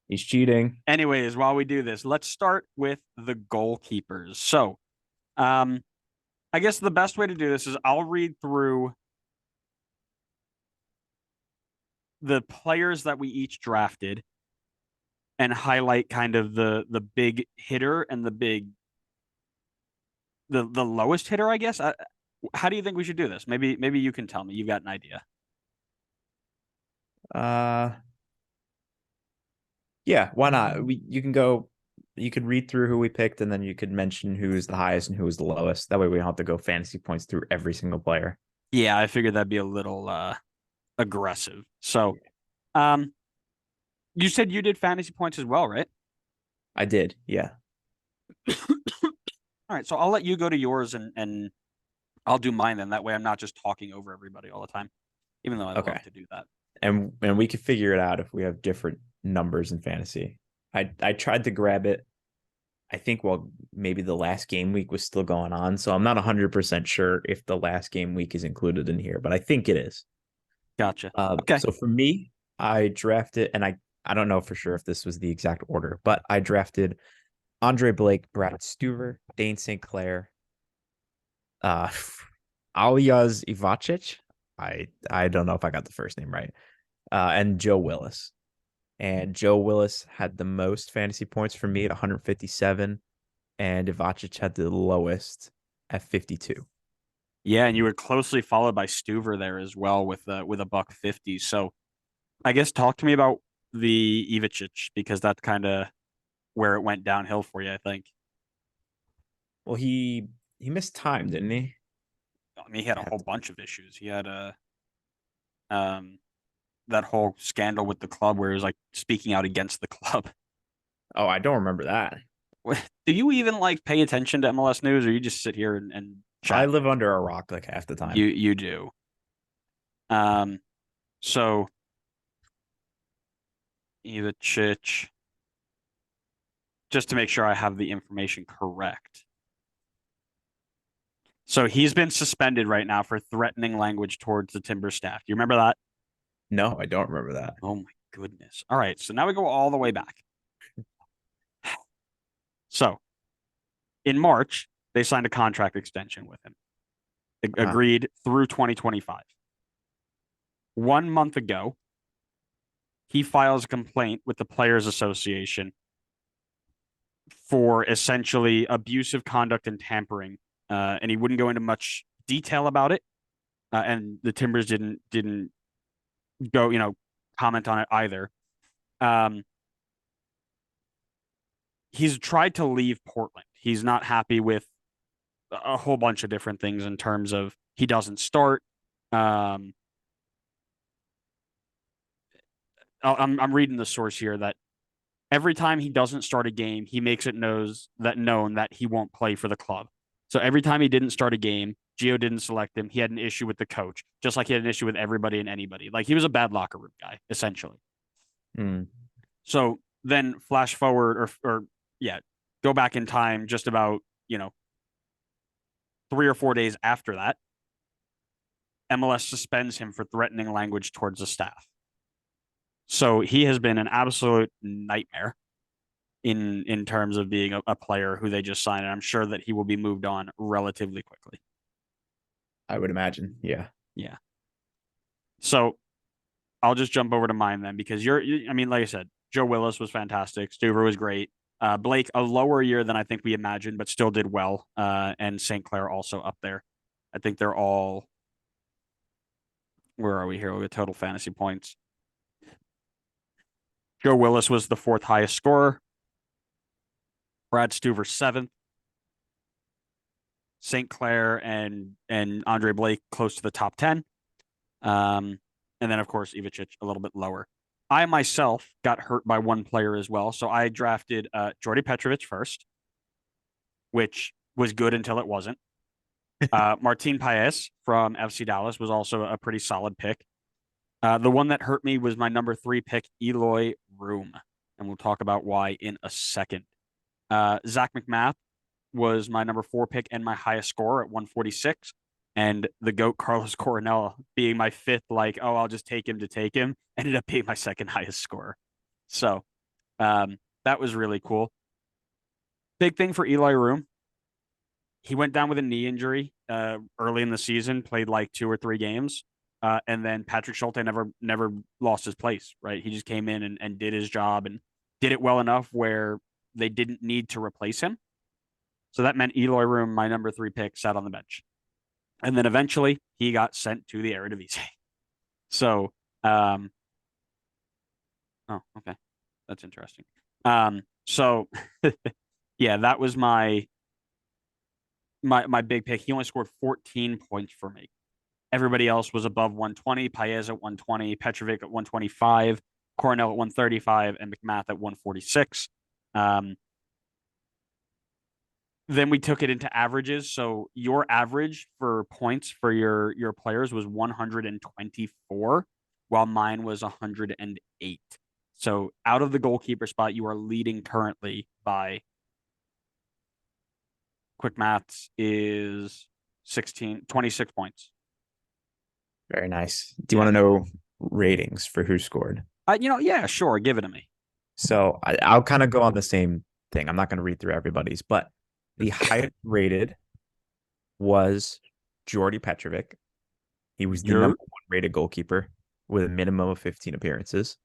He's cheating. Anyways, while we do this, let's start with the goalkeepers. So, um, I guess the best way to do this is I'll read through the players that we each drafted and highlight kind of the big hitter and the lowest hitter, I guess. How do you think we should do this? Maybe you can tell me. You've got an idea. Uh, yeah, why not? You can go. You could read through who we picked, and then you could mention who's the highest and who is the lowest. That way, we don't have to go fantasy points through every single player. Yeah, I figured that'd be a little aggressive. So, um, you said you did fantasy points as well, right? I did, yeah. All right, so I'll let you go to yours and I'll do mine then. That way I'm not just talking over everybody all the time, even though I love Okay, to do that. and we could figure it out if we have different numbers in fantasy. I tried to grab it. I think well maybe the last game week was still going on, so I'm not 100% sure if the last game week is included in here, but I think it is. Gotcha. Okay. So for me, I drafted, and I don't know for sure if this was the exact order, but I drafted Andre Blake, Brad Stuver, Dane St. Clair, uh, Aljaz Ivacic. I don't know if I got the first name right, and Joe Willis. And Joe Willis had the most fantasy points for me at 157, and Ivacic had the lowest at 52. Yeah, and you were closely followed by Stuver there as well with a buck 50. So I guess talk to me about the Ivicic because that's kind of where it went downhill for you, I think. Well, he missed time, didn't he? I mean, he had I a have whole to. bunch of issues. He had a um that whole scandal with the club where he was like speaking out against the club. Oh, I don't remember that. Do you even like pay attention to MLS news or you just sit here and I chat? live under a rock like half the You time. you do. Um, so Ivicic, just to make sure I have the information correct. So he's been suspended right now for threatening language towards the Timber staff. Do you remember that? No, I don't remember that. Oh my goodness. All right, so now we go all the way back. So in March, they signed a contract extension with him, Uh-huh. agreed through 2025. 1 month ago, he files a complaint with the Players Association for essentially abusive conduct and tampering. And he wouldn't go into much detail about it. And the Timbers didn't go, comment on it either. Um, he's tried to leave Portland. He's not happy with a whole bunch of different things in terms of he doesn't start. Um, I'm reading the source here that every time he doesn't start a game, he makes it known that he won't play for the club. So every time he didn't start a game, Gio didn't select him. He had an issue with the coach, just like he had an issue with everybody and anybody. Like he was a bad locker room guy, essentially. Mm. So then flash forward or yeah, go back in time just about, 3 or 4 days after that, MLS suspends him for threatening language towards the staff. So he has been an absolute nightmare in terms of being a player who they just signed. And I'm sure that he will be moved on relatively quickly. I would imagine. Yeah. Yeah. So I'll just jump over to mine then because I mean, like I said, Joe Willis was fantastic. Stuver was great. Blake, a lower year than I think we imagined, but still did well. And St. Clair also up there. I think they're all, where are we here with total fantasy points? Joe Willis was the fourth highest scorer. Brad Stuver seventh. St. Clair and Andre Blake close to the top 10. Um, and then, of course, Ivicic a little bit lower. I myself got hurt by one player as well. So I drafted Jordy Petrovic first, which was good until it wasn't. Martin Paez from FC Dallas was also a pretty solid pick. The one that hurt me was my number 3 pick, Eloy Room. And we'll talk about why in a second. Zach McMath was my number 4 pick and my highest score at 146. And the GOAT Carlos Coronel being my fifth, like, oh, I'll just take him to take him, ended up being my second highest score. So that was really cool. Big thing for Eli Room. He went down with a knee injury early in the season, played like 2 or 3 games. And then Patrick Schulte never lost his place, right? He just came in and did his job and did it well enough where they didn't need to replace him. So that meant Eloy Room, my number 3 pick, sat on the bench. And then eventually he got sent to the Eredivisie. So, oh, okay. That's interesting. So yeah, that was my big pick. He only scored 14 points for me. Everybody else was above 120. Paez at 120, Petrovic at 125, Coronel at 135, and McMath at 146. Then we took it into averages. So your average for points for your players was 124, while mine was 108. So out of the goalkeeper spot, you are leading currently by quick maths is 26 points. Very nice. Do you Yeah. want to know ratings for who scored? Yeah, sure. Give it to me. So I'll kind of go on the same thing. I'm not going to read through everybody's, but the highest rated was Jordy Petrovic. He was the You're number 1 rated goalkeeper with a minimum of 15 appearances.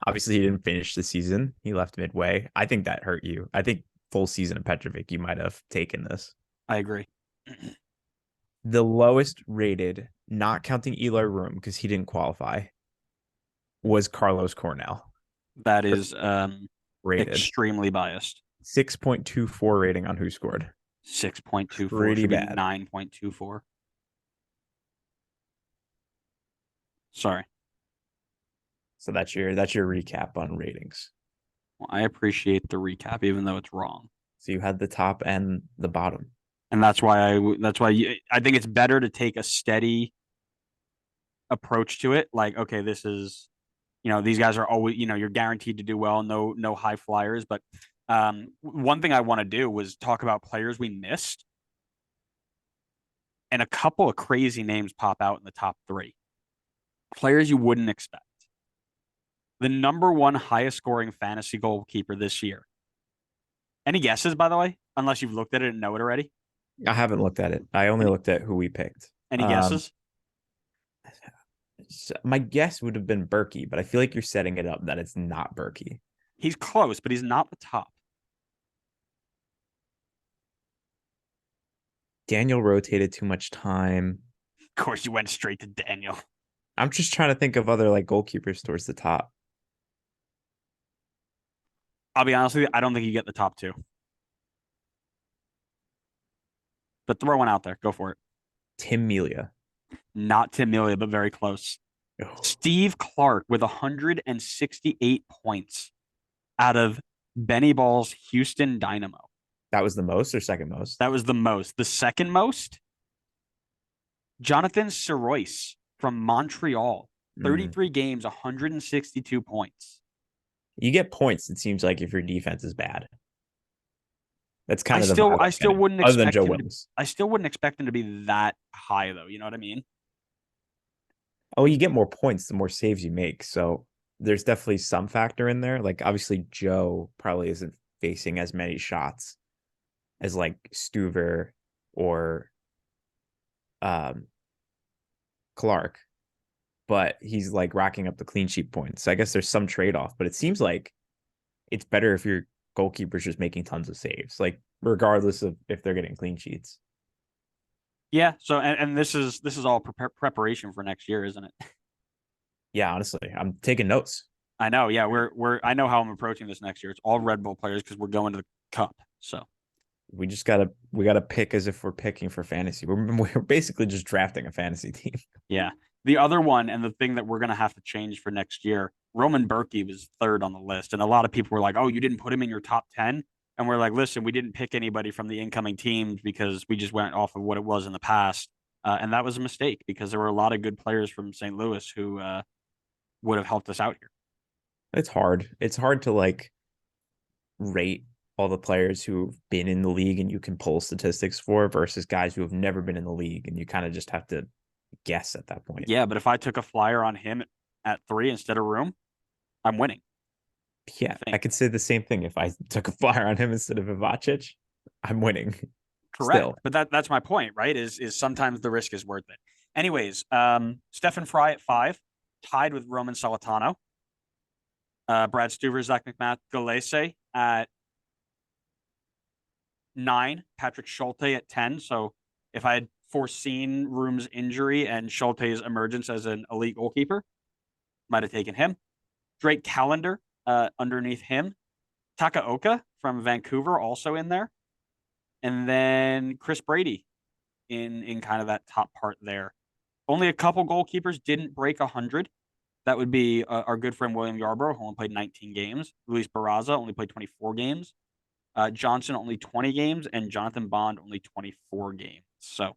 Obviously, he didn't finish the season. He left midway. I think that hurt you. I think full season of Petrovic, you might have taken this. I agree. The lowest rated, not counting Eloy Room because he didn't qualify, was Carlos Cornell. That is Rated extremely biased. 6.24 rating on who scored. 6.24 Pretty should be bad. 9.24. Sorry. So that's your recap on ratings. Well, I appreciate the recap, even though it's wrong. So you had the top and the bottom. And that's why I think it's better to take a steady approach to it. Like, okay, this is, these guys are always, you're guaranteed to do well. No high flyers. But one thing I want to do was talk about players we missed, and a couple of crazy names pop out in the top 3. Players you wouldn't expect. The number 1 highest scoring fantasy goalkeeper this year. Any guesses, by the way? Unless you've looked at it and know it already. I haven't looked at it. I only Any, looked at who we picked. any guesses? So my guess would have been Berkey, but I feel like you're setting it up that it's not Berkey. He's close, but he's not the top. Daniel rotated too much time. Of course, you went straight to Daniel. I'm just trying to think of other like goalkeepers towards the top. I'll be honest with you, I don't think you get the top 2. But throw one out there. Go for it. Tim Melia. Not Tim Melia, but very close. Oh, Steve Clark with 168 points out of Benny Ball's Houston Dynamo. that was the most or second most? That was the most. The second most, Jonathan Sirois from Montreal. 33 games, 162 points. You get points, it seems like, if your defense is bad. That's kind I of the still vibe I'm getting, wouldn't other than expect Joe him Williams. I still wouldn't expect him to be that high though. You know what I mean? Oh, you get more points the more saves you make. So there's definitely some factor in there. Like obviously Joe probably isn't facing as many shots as like Stuver or Clark, but he's like racking up the clean sheet points. So I guess there's some trade-off, but it seems like it's better if your goalkeeper's just making tons of saves, like regardless of if they're getting clean sheets. Yeah. So and this is all preparation for next year, isn't it? Yeah, honestly, I'm taking notes. I know. Yeah, I know how I'm approaching this next year. It's all Red Bull players because we're going to the cup. So We gotta pick as if we're picking for fantasy. We're basically just drafting a fantasy team. yeah. The other one and the thing that we're gonna have to change for next year, Roman Berkey was 3rd on the list, and a lot of people were like, "Oh, you didn't put him in your top 10." And we're like, "Listen, we didn't pick anybody from the incoming teams because we just went off of what it was in the past, and that was a mistake because there were a lot of good players from St. Louis who would have helped us out here." It's hard. It's hard to like rate all the players who've been in the league and you can pull statistics for versus guys who have never been in the league and you kind of just have to guess at that point. Yeah, but if I took a flyer on him at 3 instead of Room, I'm winning. Yeah, I think. could say the same thing. If I took a flyer on him instead of Ivacic, I'm winning Correct. still. But that's my point, right? Is sometimes the risk is worth it. Anyways, Stefan Fry at 5, tied with Roman Solitano. Brad Stuver, Zach McMath, at 9, Patrick Schulte at 10. So if I had foreseen Room's injury and Schulte's emergence as an elite goalkeeper, might have taken him. Drake Callender underneath him. Takaoka from Vancouver also in there. And then Chris Brady in kind of that top part there. Only a couple goalkeepers didn't break 100. That would be our good friend William Yarbrough, who only played 19 games. Luis Barraza only played 24 games. Johnson only 20 games, and Jonathan Bond only 24 games. So